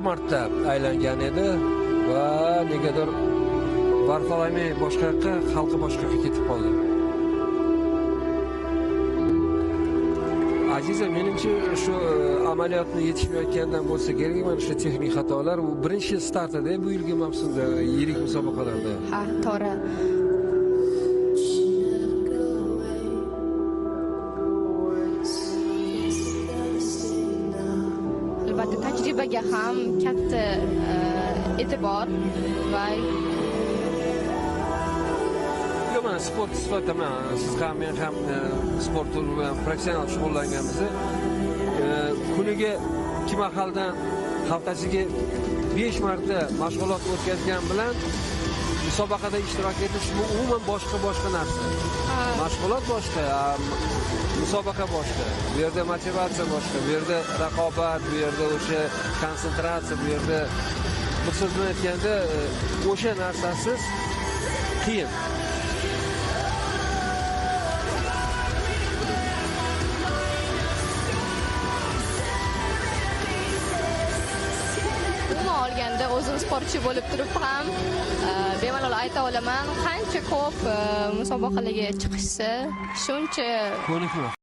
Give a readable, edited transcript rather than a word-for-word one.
marta aylangan edi va negadir Bartolomey boshqa yoqqa, xalqi boshqa yoqqa ketib qoldi. Aziza, menimcha shu amaliyotni yetishmayotgandan bo'lsa kerak, mana shu texnik xatolar u birinchi startida bu yilgi mavsumda yirik musobaqalarda. Ha, to'g'ri. Albatta tajribaga ham katta e'tibor va Men sport sifatida siz ham men ham sport turi bilan professional shug'ullanganmiz. Kuniga 2 mahaldan haftasiga 5 marta mashg'ulot o'tkazgan bilan musobaqada ishtirok etish bu umuman boshqa narsa. Mashg'ulot boshqa, musobaqa boshqa. Bu yerda motivatsiya boshqa, bu yerda raqobat, bu yerda o'sha konsentratsiya, bu yerda bir so'z bilan aytganda o'sha narsasiz qiyin. olganda o'zim sportchi bo'lib turib ham bemalol ayta olaman, qancha ko'p musobaqalarga chiqishsa shuncha ko'nikma